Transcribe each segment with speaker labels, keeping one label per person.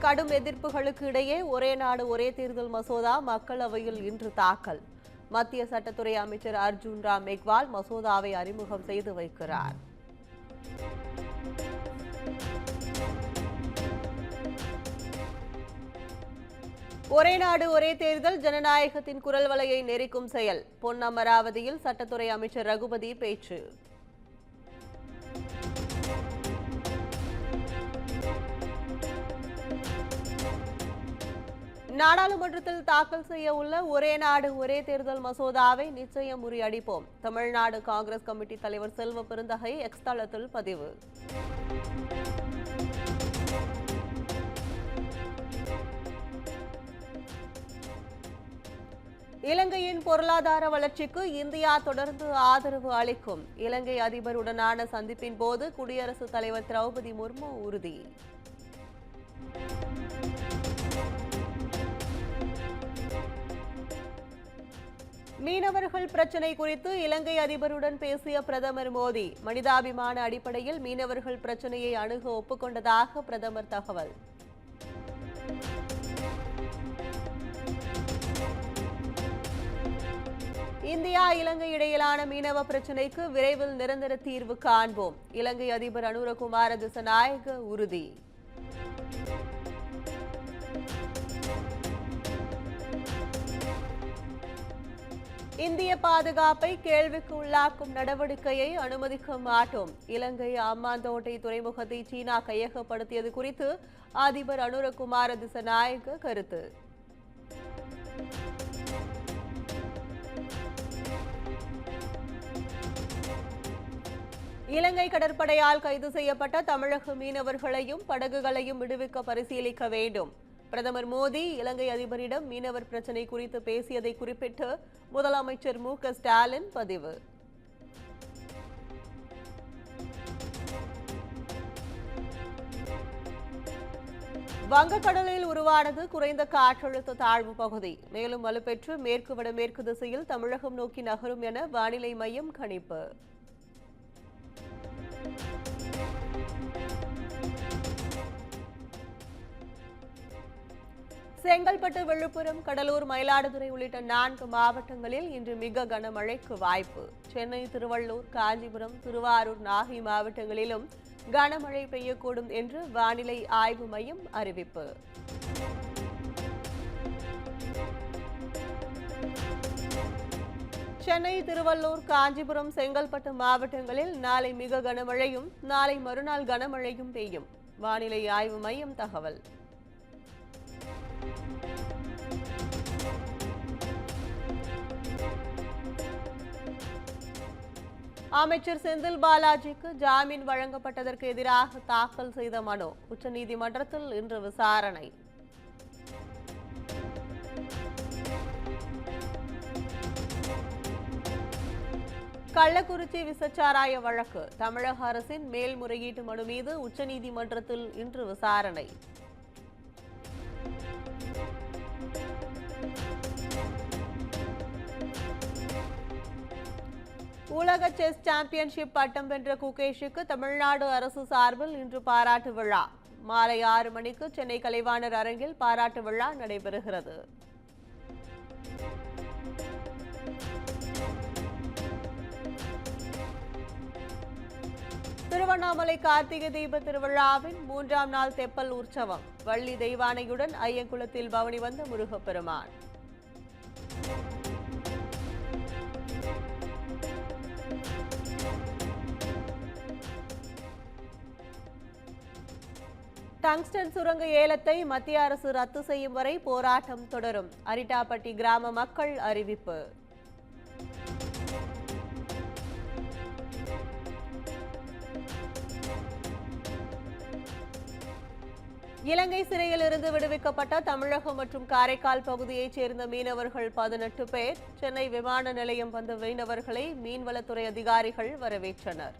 Speaker 1: கடும் எதிர்ப்புகளுக்கு இடையே ஒரே நாடு ஒரே தேர்தல் மசோதா மக்களவையில் இன்று தாக்கல். மத்திய சட்டத்துறை அமைச்சர் அர்ஜுன் ராம் மெக்வால் மசோதாவை அறிமுகம் செய்து வைக்கிறார். ஒரே நாடு ஒரே தேர்தல் ஜனநாயகத்தின் குரல் வலையை நெரிக்கும் செயல். பொன் அமராவதியில் சட்டத்துறை அமைச்சர் ரகுபதி பேச்சு. நாடாளுமன்றத்தில் தாக்கல் செய்ய உள்ள ஒரே நாடு ஒரே தேர்தல் மசோதாவை நிச்சயம் முறியடிப்போம். தமிழ்நாடு காங்கிரஸ் கமிட்டி தலைவர் செல்வ பெருந்தகை எக்ஸ் தளத்தில் பதிவு. இலங்கையின் பொருளாதார வளர்ச்சிக்கு இந்தியா தொடர்ந்து ஆதரவு அளிக்கும். இலங்கை அதிபருடனான சந்திப்பின் போது குடியரசுத் தலைவர் திரௌபதி முர்மு உறுதி. மீனவர்கள் பிரச்சினை குறித்து இலங்கை அதிபருடன் பேசிய பிரதமர் மோடி. மனிதாபிமான அடிப்படையில் மீனவர்கள் பிரச்சினையை அணுக ஒப்புக்கொண்டதாக பிரதமர் தகவல். இந்தியா இலங்கை இடையிலான மீனவ பிரச்சினைக்கு விரைவில் நிரந்தர தீர்வு காண்போம். இலங்கை அதிபர் அனுரகுமார திசநாயக்க உறுதி. இந்திய பாதுகாப்பை கேள்விக்கு உள்ளாக்கும் நடவடிக்கையை அனுமதிக்க மாட்டோம். இலங்கை அம்பாந்தோட்டை துறைமுகத்தை சீனா கையகப்படுத்தியது குறித்து அதிபர் அனுரகுமார திசநாயக்க கருத்து. இலங்கை கடற்படையால் கைது செய்யப்பட்ட தமிழக மீனவர்களையும் படகுகளையும் விடுவிக்க பரிசீலிக்க வேண்டும். பிரதமர் மோடி இலங்கை அதிபரிடம் மீனவர் பிரச்சினை குறித்து பேசியதை குறிப்பிட்டு முதலமைச்சர் மு க ஸ்டாலின் பதிவு. வங்கக்கடலில் உருவானது குறைந்த காற்றழுத்த தாழ்வு பகுதி. மேலும் வலுப்பெற்று மேற்கு வடமேற்கு திசையில் தமிழகம் நோக்கி நகரும் என வானிலை மையம் கணிப்பு. செங்கல்பட்டு, விழுப்புரம், கடலூர், மயிலாடுதுறை உள்ளிட்ட 4 மாவட்டங்களில் இன்று மிக கனமழைக்கு வாய்ப்பு. சென்னை, திருவள்ளூர், காஞ்சிபுரம், திருவாரூர், நாகை மாவட்டங்களிலும் கனமழை பெய்யக்கூடும் என்று வானிலை ஆய்வு மையம் அறிவிப்பு. சென்னை, திருவள்ளூர், காஞ்சிபுரம், செங்கல்பட்டு மாவட்டங்களில் நாளை மிக கனமழையும் நாளை மறுநாள் கனமழையும் பெய்யும். வானிலை ஆய்வு மையம் தகவல். அமைச்சர் செந்தில் பாலாஜிக்கு ஜாமீன் வழங்கப்பட்டதற்கு எதிராக தாக்கல் செய்த மனு உச்சநீதிமன்றத்தில் இன்று விசாரணை. கள்ளக்குறிச்சி விசச்சாராய வழக்கு தமிழக அரசின் மேல்முறையீட்டு மனு மீது உச்சநீதிமன்றத்தில் இன்று விசாரணை. உலக செஸ் சாம்பியன்ஷிப் பட்டம் வென்ற குகேஷுக்கு தமிழ்நாடு அரசு சார்பில் இன்று பாராட்டு விழா. மாலை 6 மணிக்கு சென்னை கலைவாணர் அரங்கில் பாராட்டு விழா நடைபெறுகிறது. திருவண்ணாமலை கார்த்திகை தீப திருவிழாவின் 3ஆம் நாள் தெப்பல் உற்சவம். வள்ளி தெய்வானையுடன் ஐயங்குளத்தில் பவனி வந்த முருகப்பெருமான். டங்ஸ்டன் சுரங்க ஏலத்தை மத்திய அரசு ரத்து செய்யும் வரை போராட்டம் தொடரும். அரிட்டாப்பட்டி கிராம மக்கள் அறிவிப்பு. இலங்கை சிறையில் இருந்து விடுவிக்கப்பட்ட தமிழகம் மற்றும் காரைக்கால் பகுதியைச் சேர்ந்த மீனவர்கள் 18 பேர் சென்னை விமான நிலையம் வந்த மீனவர்களை மீன்வளத்துறை அதிகாரிகள் வரவேற்றனர்.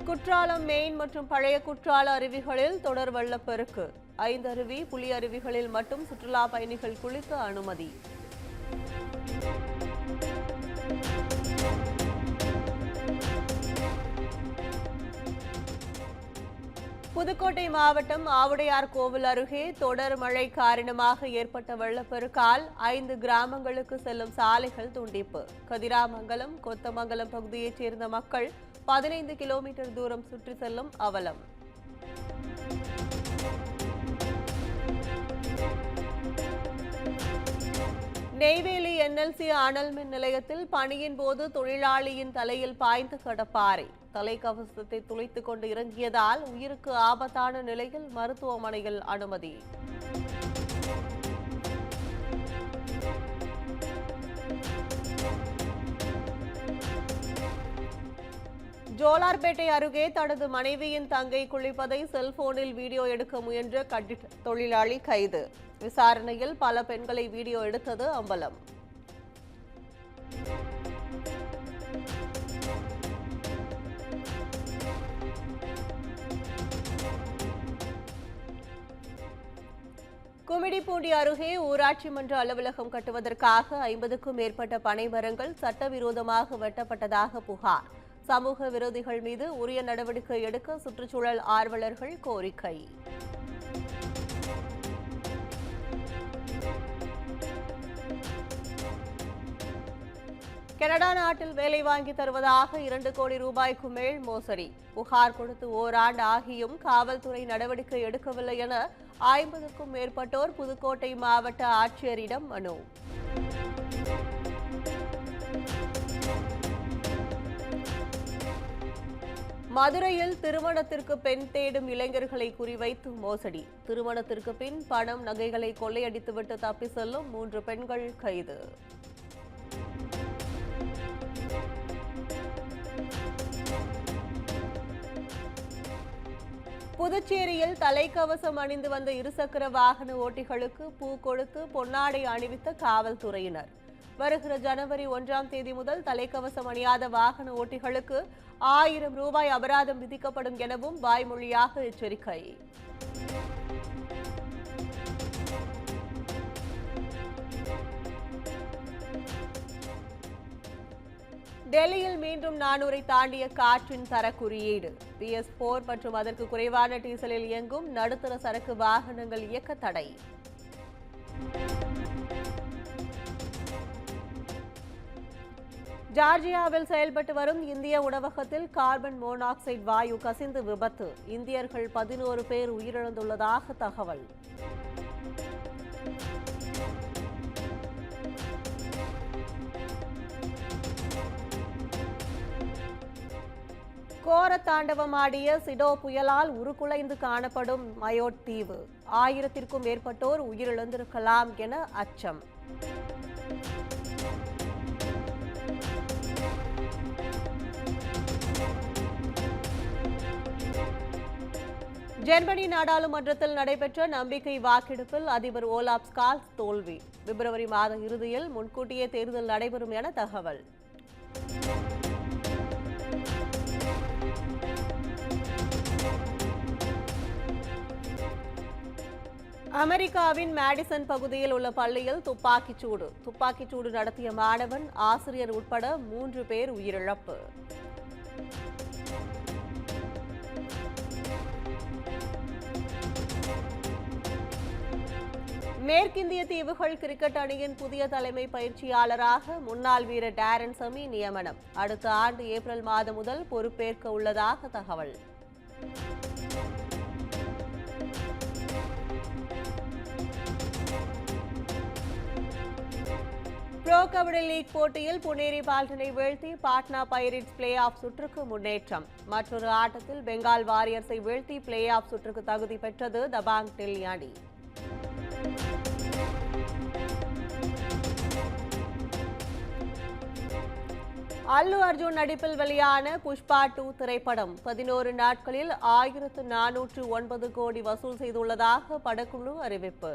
Speaker 1: குற்றாலம், மெயின் மற்றும் பழைய குற்றால அருவிகளில் தொடர் வெள்ளப்பெருக்கு. 5 அருவி, புலி அருவிகளில் மட்டும் சுற்றுலா பயணிகள் குளிக்க அனுமதி. புதுக்கோட்டை மாவட்டம் ஆவுடையார் கோவில் அருகே தொடர் மழை காரணமாக ஏற்பட்ட வெள்ளப்பெருக்கால் 5 கிராமங்களுக்கு செல்லும் சாலைகள் துண்டிப்பு. கதிராமங்கலம், கொத்தமங்கலம் பகுதியைச் சேர்ந்த மக்கள் 15 கிலோமீட்டர் தூரம் சுற்றி செல்லும் அவலம். நெய்வேலி NLC அனல் மின் நிலையத்தில் பணியின் போது தொழிலாளியின் தலையில் பாய்ந்து கடப்பாறை. தலைக்கவசத்தை துளைத்துக் கொண்டு இறங்கியதால் உயிருக்கு ஆபத்தான நிலையில் மருத்துவமனையில் அனுமதி. ஜோலார்பேட்டை அருகே தனது மனைவியின் தங்கை குளிப்பதை செல்போனில் வீடியோ எடுக்க முயன்ற கட்டிட தொழிலாளி கைது. விசாரணையில் பல பெண்களை வீடியோ எடுத்தது அம்பலம். கும்மிடிப்பூண்டி அருகே ஊராட்சி மன்ற அலுவலகம் கட்டுவதற்காக 50க்கும் மேற்பட்ட பனை மரங்கள் சட்டவிரோதமாக வெட்டப்பட்டதாக புகார். சமூக விரோதிகள் மீது உரிய நடவடிக்கை எடுக்க சுற்றுச்சூழல் ஆர்வலர்கள் கோரிக்கை. கனடா நாட்டில் வேலை வாங்கி தருவதாக 2 கோடி ரூபாய்க்கு மேல் மோசடி. புகார் கொடுத்து ஓராண்டு ஆகியும் காவல்துறை நடவடிக்கை எடுக்கவில்லை என 50க்கும் மேற்பட்டோர் புதுக்கோட்டை மாவட்ட ஆட்சியரிடம் மனு. மதுரையில் திருமணத்திற்கு பெண் தேடும் இளைஞர்களை குறிவைத்து மோசடி. திருமணத்திற்கு பின் பணம், நகைகளை கொள்ளையடித்துவிட்டு தப்பி செல்லும் 3 பெண்கள் கைது. புதுச்சேரியில் தலைக்கவசம் அணிந்து வந்த இருசக்கர வாகன ஓட்டிகளுக்கு பூ கொடுத்து பொன்னாடை அணிவித்த காவல்துறையினர். வருகிற ஜனவரி 1ஆம் தேதி முதல் தலைக்கவசம் அணியாத வாகன ஓட்டிகளுக்கு 1000 ரூபாய் அபராதம் விதிக்கப்படும் எனவும் வாய்மொழியாக எச்சரிக்கை. டெல்லியில் மீண்டும் 400ஐ தாண்டிய காற்றின் தர குறியீடு. PS4 மற்றும் அதற்கு குறைவான டீசலில் இயங்கும் நடுத்தர சரக்கு வாகனங்கள் இயக்க தடை. ஜார்ஜியாவில் செயல்பட்டு வரும் இந்திய உணவகத்தில் கார்பன் மோனாக்சைடு வாயு கசிந்து விபத்து. இந்தியர்கள் 11 பேர் உயிரிழந்துள்ளதாக தகவல். கோர தாண்டவமாடிய சிடோ புயலால் உருக்குலைந்து காணப்படும் மயோட் தீவு. 1000த்திற்கும் மேற்பட்டோர் உயிரிழந்திருக்கலாம் என அச்சம். ஜெர்மனி நாடாளுமன்றத்தில் நடைபெற்ற நம்பிக்கை வாக்கெடுப்பில் அதிபர் ஓலாப் ஸ்கால்ஸ் தோல்வி. பிப்ரவரி மாத இறுதியில் முன்கூட்டியே தேர்தல் நடைபெறும் என தகவல். அமெரிக்காவின் மேடிசன் பகுதியில் உள்ள பள்ளியில் துப்பாக்கிச்சூடு நடத்திய மாணவன், ஆசிரியர் உட்பட 3 பேர் உயிரிழப்பு. மேற்கிந்திய தீவுகள் கிரிக்கெட் அணியின் புதிய தலைமை பயிற்சியாளராக முன்னாள் வீரர் டேரன் சமி நியமனம். அடுத்த ஆண்டு ஏப்ரல் மாதம் முதல் பொறுப்பேற்க உள்ளதாக தகவல். ப்ரோ கபடி லீக் போட்டியில் புனேரி பால்டனை வீழ்த்தி பாட்னா பைரேட்ஸ் பிளே ஆஃப் சுற்றுக்கு முன்னேற்றம். மற்றொரு ஆட்டத்தில் பெங்கால் வாரியர்ஸை வீழ்த்தி பிளே ஆஃப் சுற்றுக்கு தகுதி பெற்றது தபாங் டெல்லி அணி. அல்லு அர்ஜுன் நடிப்பில் வெளியான புஷ்பா 2 திரைப்படம் 11 நாட்களில் 1409 கோடி வசூல் செய்துள்ளதாக படக்குழு அறிவிப்பு.